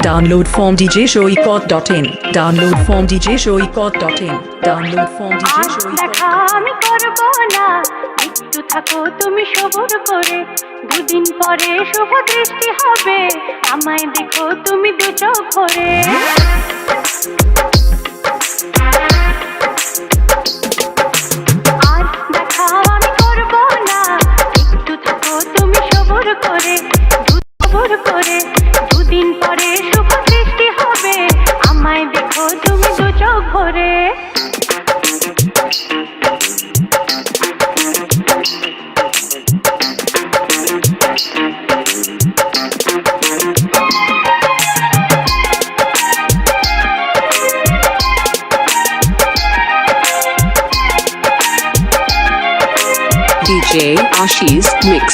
Download from djshoikot.in. Download from djshoikot.in. Download from দেখা আমি করব না, একটু থাকো তুমি সবুর করে, দুদিন পরে শুভ দৃষ্টি হবে, আমায় দেখো তুমি দু চোখ ভরে। আর দেখা আমি করব না, একটু থাকো তুমি সবুর করে, দুদিন পরে শুভ দৃষ্টি হবে, আমায় দেখো তুমি দু চোখ ভরে। DJ Ashi's Mix.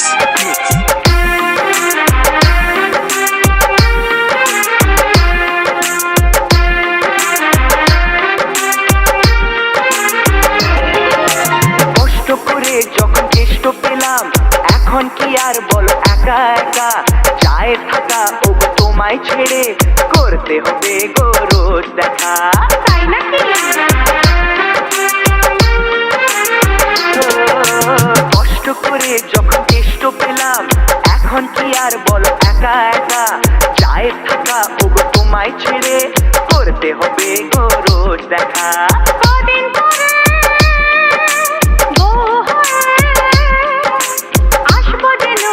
কষ্ট করে যখন কেষ্ট পেলাম, এখন কি আর বলো একা একা, চায়ের থাকা ও তোমায় ছেড়ে করতে হবে গো রোজ দেখা। তাই নাকি? কষ্ট করে যখন কেষ্ট পেলাম, এখন কি আর বলো একা একা, চায়ের থাকা ও তোমায় ছেড়ে করতে হবে গো রোজ দেখা। কদিন পরে বউ হয়ে আসবো যেন।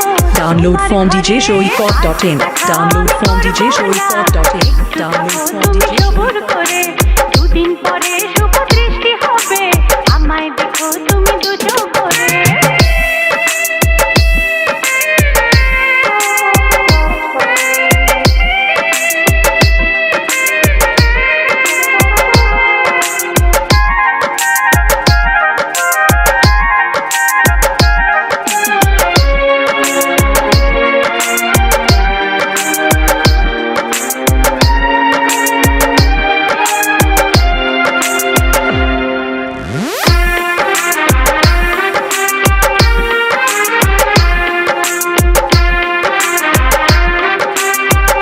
Download from djshoikot.in. Download from djshoikot.in. Download from তুমি সবুর djshoikot.in. করে, দুদিন পরে শুভ দৃষ্টি হবে, আমায় দেখো তুমি দু চোখ ভরে।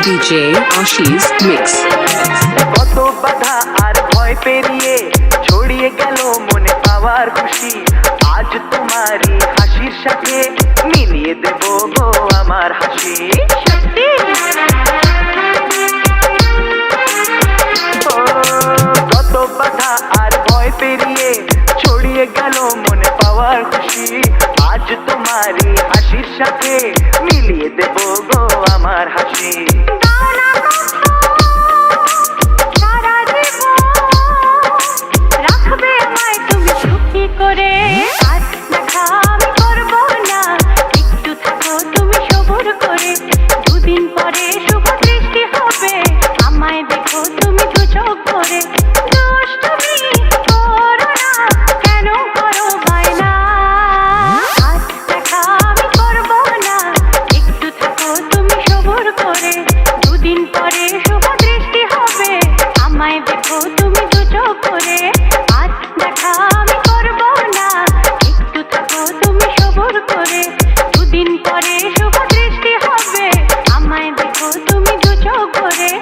DJ Ashi's Mix. কত বাধা আর ভয় পেরিয়ে ছড়িয়ে গেল মনে পাওয়ার খুশি, আজ তোমারই হাসির সাথে মিলিয়ে দেব গো আমার হাসি। সত্যি ও, কত বাধা আর ভয় পেরিয়ে ছড়িয়ে গেল মনে পাওয়ার খুশি, আজ তোমারই হাসির সাথে মিলিয়ে দেব গো আমার হাসি। দাও না কষ্ট, সারা জীবন রাখবে আমায় তুমি সুখী করে। আজ দেখা আমি করব না, একটু থাকো তুমি সবুর করে, দুদিন পরে শুভ দৃষ্টি হবে, আমায় দেখো তুমি দু চোখ ভরে। দুষ্টুমি করো না, কেন করো বায়না? আজ দেখা আমি করব না, একটু থাকো তুমি সবুর করে, দুদিন পরে শুভ দৃষ্টি হবে, আমায় দেখো তুমি দু চোখ ভরে। আজ দেখা আমি করব না, একটু থাকো তুমি সবুর করে, দুদিন পরে শুভ দৃষ্টি হবে, আমায় দেখো তুমি দু চোখ ভরে,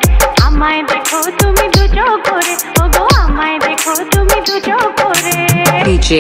আমায় দেখো তুমি দু চোখ ভরে, ওগো আমায় দেখো তুমি দু চোখ ভরে। DJ